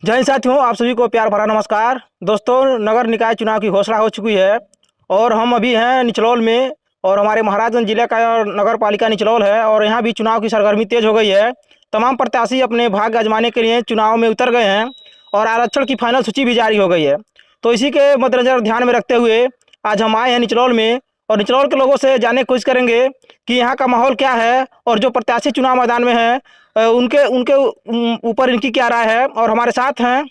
जय हिंद साथियों, आप सभी को प्यार भरा नमस्कार। दोस्तों, नगर निकाय चुनाव की घोषणा हो चुकी है और हम अभी हैं निचलौल में और हमारे महाराजगंज जिले का नगर पालिका निचलौल है और यहाँ भी चुनाव की सरगर्मी तेज हो गई है। तमाम प्रत्याशी अपने भाग्य आजमाने के लिए चुनाव में उतर गए हैं और आरक्षण की फाइनल सूची भी जारी हो गई है। तो इसी के मद्देनजर ध्यान में रखते हुए आज हम आए हैं निचलौल में और निचलौल के लोगों से जानने की कोशिश करेंगे कि यहाँ का माहौल क्या है और जो प्रत्याशी चुनाव मैदान में हैं उनके उनके ऊपर इनकी क्या राय है। और हमारे साथ हैं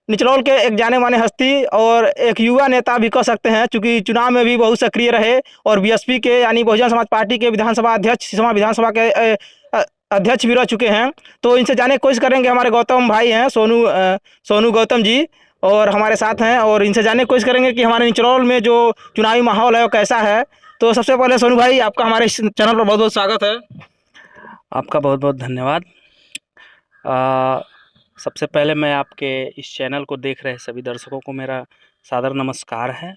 निचलौल के एक जाने माने हस्ती और एक युवा नेता भी कह सकते हैं, चूंकि चुनाव में भी बहुत सक्रिय रहे और बीएसपी के यानी बहुजन समाज पार्टी के विधानसभा अध्यक्ष सिसवा विधानसभा के अध्यक्ष भी रह चुके हैं। तो इनसे जानने की कोशिश करेंगे। हमारे गौतम भाई हैं, सोनू गौतम जी और हमारे साथ हैं और इनसे जानने की कोशिश करेंगे कि हमारे निचलौल में जो चुनावी माहौल है वो कैसा है। तो सबसे पहले सोनू भाई, आपका हमारे इस चैनल पर बहुत बहुत स्वागत है। आपका बहुत बहुत धन्यवाद। सबसे पहले मैं आपके इस चैनल को देख रहे सभी दर्शकों को मेरा सादर नमस्कार है।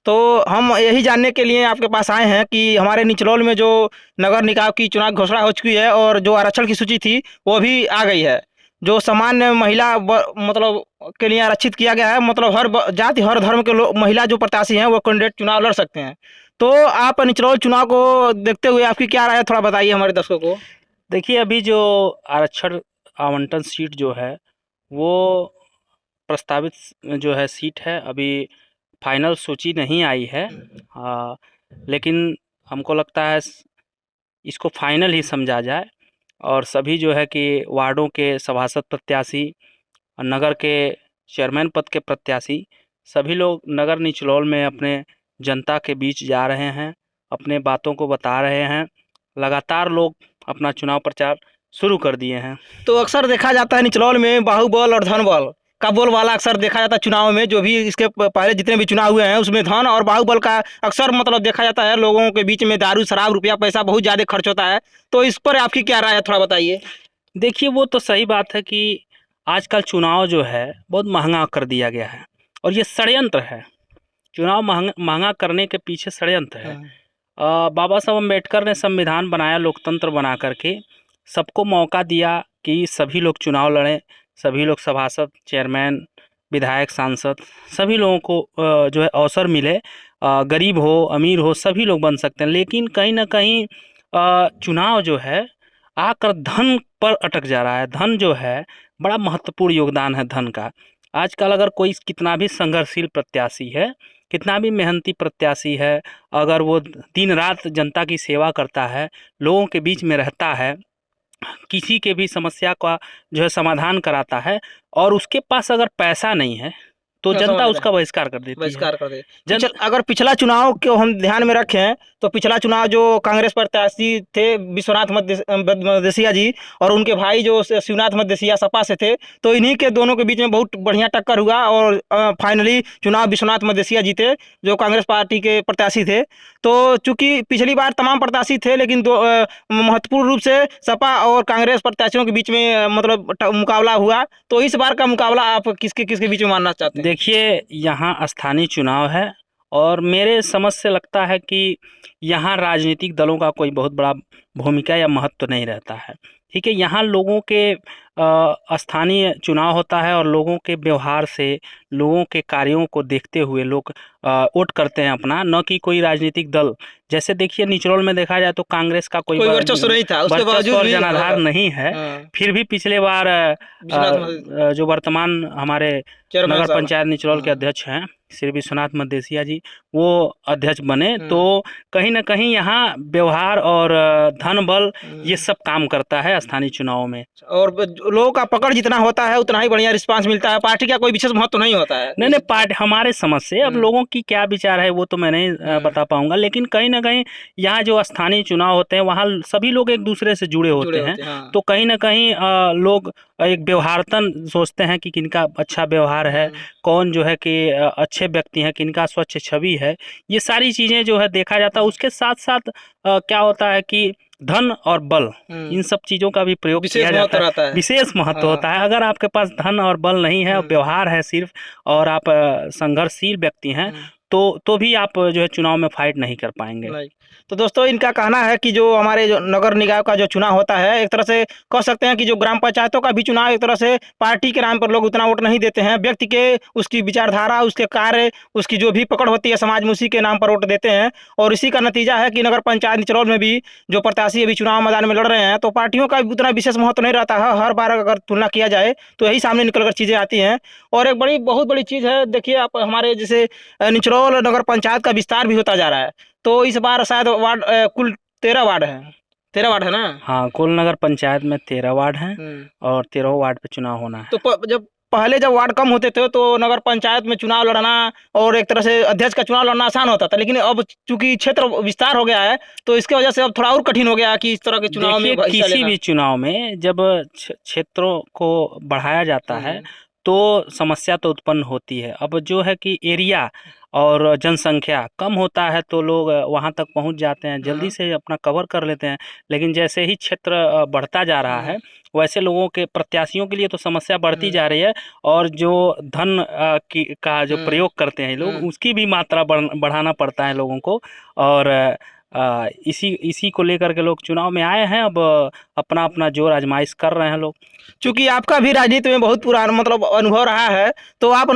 तो हम यही जानने के लिए आपके पास आए हैं कि हमारे निचलौल में जो नगर निकाय की चुनाव घोषणा हो चुकी है और जो आरक्षण की सूची थी वो भी आ गई है। जो सामान्य महिला मतलब के लिए आरक्षित किया गया है, मतलब हर जाति हर धर्म के लोग महिला जो प्रत्याशी हैं वो कैंडिडेट चुनाव लड़ सकते हैं। तो आप निचलौल चुनाव को देखते हुए आपकी क्या राय है, थोड़ा बताइए हमारे दर्शकों को। देखिए, अभी जो आरक्षण आवंटन सीट जो है वो प्रस्तावित जो है सीट है, अभी फाइनल सूची नहीं आई है। लेकिन हमको लगता है इसको फाइनल ही समझा जाए और सभी जो है कि वार्डों के सभासद प्रत्याशी और नगर के चेयरमैन पद के प्रत्याशी सभी लोग नगर निचलौल में अपने जनता के बीच जा रहे हैं, अपने बातों को बता रहे हैं। लगातार लोग अपना चुनाव प्रचार शुरू कर दिए हैं। तो अक्सर देखा जाता है निचलौल में बाहुबल और धनबल का बोलबाला अक्सर देखा जाता है चुनाव में। जो भी इसके पहले जितने भी चुनाव हुए हैं उसमें धन और बाहुबल का अक्सर मतलब देखा जाता है। लोगों के बीच में दारू शराब रुपया पैसा बहुत ज़्यादा खर्च होता है। तो इस पर आपकी क्या राय है, थोड़ा बताइए। देखिए, वो तो सही बात है कि आजकल चुनाव जो है बहुत महंगा कर दिया गया है और ये षड्यंत्र है। चुनाव महंगा महंगा करने के पीछे षड्यंत्र है। बाबा साहब अम्बेडकर ने संविधान बनाया, लोकतंत्र बना करके सबको मौका दिया कि सभी लोग चुनाव लड़ें, सभी लोग सभासद, चेयरमैन, विधायक, सांसद सभी लोगों को जो है अवसर मिले। गरीब हो अमीर हो सभी लोग बन सकते हैं। लेकिन कहीं ना कहीं चुनाव जो है आकर धन पर अटक जा रहा है। धन जो है बड़ा महत्वपूर्ण योगदान है धन का। आजकल अगर कोई कितना भी संघर्षशील प्रत्याशी है, कितना भी मेहनती प्रत्याशी है, अगर वो दिन रात जनता की सेवा करता है, लोगों के बीच में रहता है, किसी के भी समस्या का जो है समाधान कराता है और उसके पास अगर पैसा नहीं है तो जनता उसका बहिष्कार कर देती है। कर दे। अगर पिछला चुनाव को हम ध्यान में रखें तो पिछला चुनाव जो कांग्रेस प्रत्याशी थे विश्वनाथ मदेसिया जी और उनके भाई जो शिवनाथ मदेसिया सपा से थे, तो इन्हीं के दोनों के बीच में बहुत बढ़िया टक्कर हुआ और फाइनली चुनाव विश्वनाथ मदेसिया जीते जो कांग्रेस पार्टी के प्रत्याशी थे। तो चूंकि पिछली बार तमाम प्रत्याशी थे लेकिन दो महत्वपूर्ण रूप से सपा और कांग्रेस प्रत्याशियों के बीच में मतलब मुकाबला हुआ। तो इस बार का मुकाबला आप किसके किसके बीच में मानना चाहते हैं? देखिए, यहाँ स्थानीय चुनाव है और मेरे समझ से लगता है कि यहाँ राजनीतिक दलों का कोई बहुत बड़ा भूमिका या महत्व नहीं रहता है। ठीक है, यहाँ लोगों के स्थानीय चुनाव होता है और लोगों के व्यवहार से, लोगों के कार्यों को देखते हुए लोग वोट करते हैं अपना, न कि कोई राजनीतिक दल। जैसे देखिए, निचलौल में देखा जाए तो कांग्रेस का कोई वर्चस्व नहीं था, उसके बावजूद और भी जनाधार नहीं है। फिर भी पिछले बार जो वर्तमान हमारे नगर पंचायत निचलौल के अध्यक्ष हैं श्री विश्वनाथ मदेसिया जी, वो अध्यक्ष बने। तो कहीं ना कहीं यहाँ व्यवहार और धन बल ये सब काम करता है स्थानीय चुनाव में। और लोगों का पकड़ जितना होता है उतना ही बढ़िया रिस्पांस मिलता है। पार्टी का कोई विशेष महत्व नहीं होता है। नहीं, पार्टी हमारे समझ से, अब लोगों की क्या विचार है वो तो मैं नहीं बता पाऊंगा, लेकिन कहीं ना कहीं यहाँ जो स्थानीय चुनाव होते हैं वहाँ सभी लोग एक दूसरे से जुड़े होते हैं। तो कहीं ना कहीं लोग एक व्यवहारतन सोचते हैं कि किनका अच्छा व्यवहार है, कौन जो है कि अच्छे व्यक्ति हैं, किनका स्वच्छ छवि है। ये सारी चीज़ें जो है देखा जाता है। उसके साथ साथ क्या होता है कि धन और बल, इन सब चीज़ों का भी प्रयोग किया जाता है। विशेष महत्व होता है। अगर आपके पास धन और बल नहीं है और व्यवहार है सिर्फ, और आप संघर्षशील व्यक्ति हैं, तो भी आप जो है चुनाव में फाइट नहीं कर पाएंगे। तो दोस्तों इनका कहना है कि जो हमारे जो नगर निकाय का जो चुनाव होता है, एक तरह से कह सकते हैं कि जो ग्राम पंचायतों का भी चुनाव एक तरह से पार्टी के नाम पर लोग उतना वोट नहीं देते हैं, व्यक्ति के उसकी विचारधारा, उसके कार्य, उसकी जो भी पकड़ होती है समाज में, उसी के नाम पर वोट देते हैं। और इसी का नतीजा है कि नगर पंचायत निचरौल में भी जो प्रत्याशी अभी चुनाव मैदान में लड़ रहे हैं, तो पार्टियों का भी उतना विशेष महत्व नहीं रहता है। हर बार अगर तुलना किया जाए तो यही सामने निकल कर चीज़ें आती हैं। और एक बहुत बड़ी चीज़ है, देखिए आप, हमारे जैसे निचरौल नगर पंचायत का विस्तार भी होता जा रहा है। तो इस बार शायद वार्ड कुल 13 वार्ड है, 13 वार्ड है ना? हाँ, कुल नगर पंचायत में 13 वार्ड हैं और 13 वार्ड पे चुनाव होना है। तो जब वार्ड कम होते थे तो नगर पंचायत में चुनाव लड़ना और एक तरह से अध्यक्ष का चुनाव लड़ना आसान होता था, लेकिन अब चूंकि क्षेत्र विस्तार हो गया है तो इसके वजह से अब थोड़ा और कठिन हो गया है कि इस तरह के चुनाव में देखिए, हिस्सा किसी लेना। भी चुनाव में जब क्षेत्रों को बढ़ाया जाता है तो समस्या तो उत्पन्न होती है। अब जो है कि एरिया और जनसंख्या कम होता है तो लोग वहां तक पहुंच जाते हैं, जल्दी से अपना कवर कर लेते हैं। लेकिन जैसे ही क्षेत्र बढ़ता जा रहा है, वैसे लोगों के, प्रत्याशियों के लिए तो समस्या बढ़ती जा रही है। और जो धन का जो प्रयोग करते हैं लोग, उसकी भी मात्रा बढ़ाना पड़ता है लोगों को। और इसी को लेकर के लोग चुनाव में आए हैं। अब अपना अपना जोर आजमाइश कर रहे हैं लोग। चूंकि आपका भी राजनीति में बहुत पुराना मतलब अनुभव रहा है, तो आप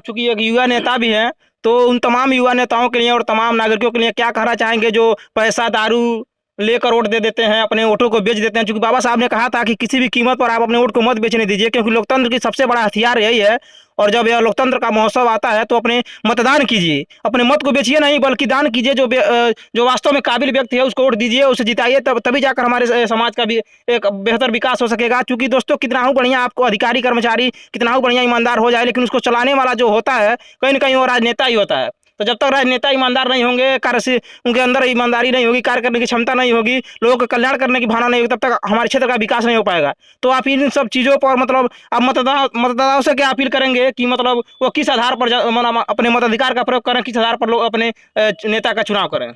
चूंकि एक युवा नेता भी हैं, तो उन तमाम युवा नेताओं के लिए और तमाम नागरिकों के लिए क्या कहना चाहेंगे जो पैसा दारू लेकर वोट दे देते हैं, अपने वोटों को बेच देते हैं? क्योंकि बाबा साहब ने कहा था कि किसी भी कीमत पर आप अपने वोट को मत बेचने दीजिए, क्योंकि लोकतंत्र की सबसे बड़ा हथियार यही है। और जब यह लोकतंत्र का महोत्सव आता है तो अपने मतदान कीजिए, अपने मत को बेचिए नहीं, बल्कि दान कीजिए। जो वास्तव में काबिल व्यक्ति है उसको वोट दीजिए, उसे जिताइए, तभी जाकर हमारे समाज का भी एक बेहतर विकास हो सकेगा। क्योंकि दोस्तों, कितना हो बढ़िया आपको अधिकारी कर्मचारी, कितना हो बढ़िया ईमानदार हो जाए, लेकिन उसको चलाने वाला जो होता है कहीं ना कहीं वो राजनेता ही होता है। तो जब तक राजनेता ईमानदार नहीं होंगे, कार्य से उनके अंदर ईमानदारी नहीं होगी, कार्य करने की क्षमता नहीं होगी, लोगों का कल्याण करने की भावना नहीं होगी, तब तक हमारे क्षेत्र का विकास नहीं हो पाएगा। तो आप इन सब चीज़ों पर मतलब आप मतदाताओं से क्या अपील करेंगे कि मतलब वो किस आधार पर अपने मताधिकार का प्रयोग करें, किस आधार पर लोग अपने नेता का चुनाव करें?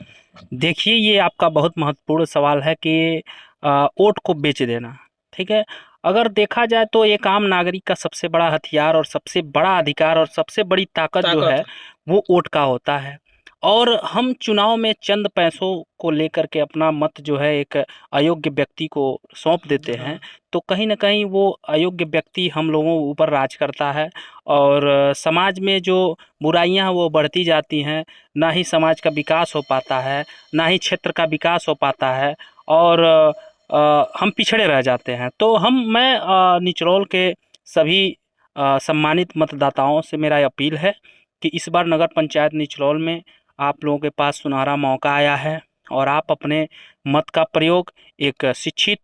देखिए, ये आपका बहुत महत्वपूर्ण सवाल है कि वोट को बेच देना, ठीक है। अगर देखा जाए तो एक आम नागरिक का सबसे बड़ा हथियार और सबसे बड़ा अधिकार और सबसे बड़ी ताकत जो है वो वोट का होता है। और हम चुनाव में चंद पैसों को लेकर के अपना मत जो है एक अयोग्य व्यक्ति को सौंप देते हैं, तो कहीं ना कहीं वो अयोग्य व्यक्ति हम लोगों के ऊपर राज करता है। और समाज में जो बुराइयां हैं वो बढ़ती जाती हैं। ना ही समाज का विकास हो पाता है, ना ही क्षेत्र का विकास हो पाता है, और हम पिछड़े रह जाते हैं। तो मैं निचरौल के सभी सम्मानित मतदाताओं से मेरा अपील है कि इस बार नगर पंचायत निचरौल में आप लोगों के पास सुनहरा मौका आया है, और आप अपने मत का प्रयोग एक शिक्षित,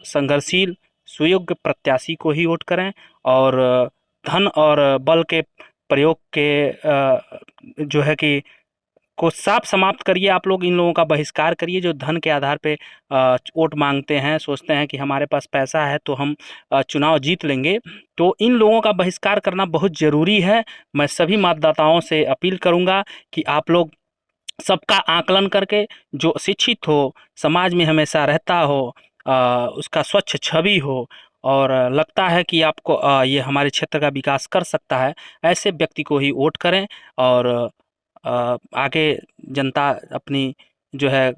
संघर्षशील, सुयोग्य प्रत्याशी को ही वोट करें। और धन और बल के प्रयोग के जो है कि को साफ समाप्त करिए। आप लोग इन लोगों का बहिष्कार करिए जो धन के आधार पे वोट मांगते हैं, सोचते हैं कि हमारे पास पैसा है तो हम चुनाव जीत लेंगे। तो इन लोगों का बहिष्कार करना बहुत ज़रूरी है। मैं सभी मतदाताओं से अपील करूंगा कि आप लोग सबका आकलन करके, जो शिक्षित हो, समाज में हमेशा रहता हो, उसका स्वच्छ छवि हो और लगता है कि आपको ये हमारे क्षेत्र का विकास कर सकता है, ऐसे व्यक्ति को ही वोट करें। और आगे जनता अपनी जो है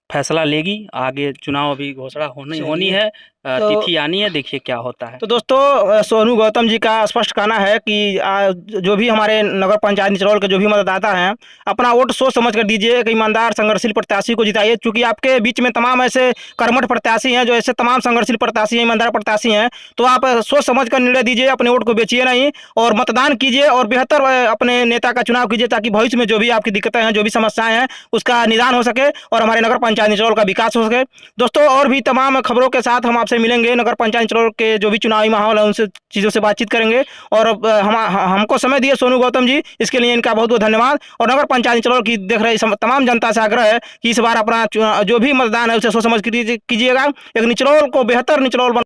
फैसला लेगी। आगे चुनाव अभी घोषणा होनी है, तिथि आनी है, देखिए क्या होता है। तो दोस्तों, सोनू गौतम जी का स्पष्ट कहना है कि जो भी हमारे नगर पंचायत निचरौल के जो भी मतदाता हैं, अपना वोट सोच समझ कर दीजिए, एक ईमानदार संघर्षशील प्रत्याशी को जिताइए। चूंकि आपके बीच में तमाम ऐसे कर्मठ प्रत्याशी हैं, जो ऐसे तमाम संघर्षशील प्रत्याशी हैं, ईमानदार प्रत्याशी हैं, तो आप सोच समझ कर निर्णय दीजिए, अपने वोट को बेचिए नहीं, और मतदान कीजिए और बेहतर अपने नेता का चुनाव कीजिए, ताकि भविष्य में जो भी आपकी दिक्कतें हैं, जो भी समस्याएं हैं, उसका निदान हो सके और हमारे नगर पंचायत निचरौल का विकास हो सके। दोस्तों, और भी तमाम खबरों के साथ हम आपसे मिलेंगे। नगर पंचायत निचरौल के जो भी चुनावी माहौल है उनसे चीज़ों से बातचीत करेंगे। और हमको समय दिए सोनू गौतम जी, इसके लिए इनका बहुत बहुत धन्यवाद। और नगर पंचायत निचरौल की देख रहे तमाम जनता से आग्रह है कि इस बार अपना जो भी मतदान है उसे सोच समझ कीजिएगा। एक निचरौल को बेहतर निचरौल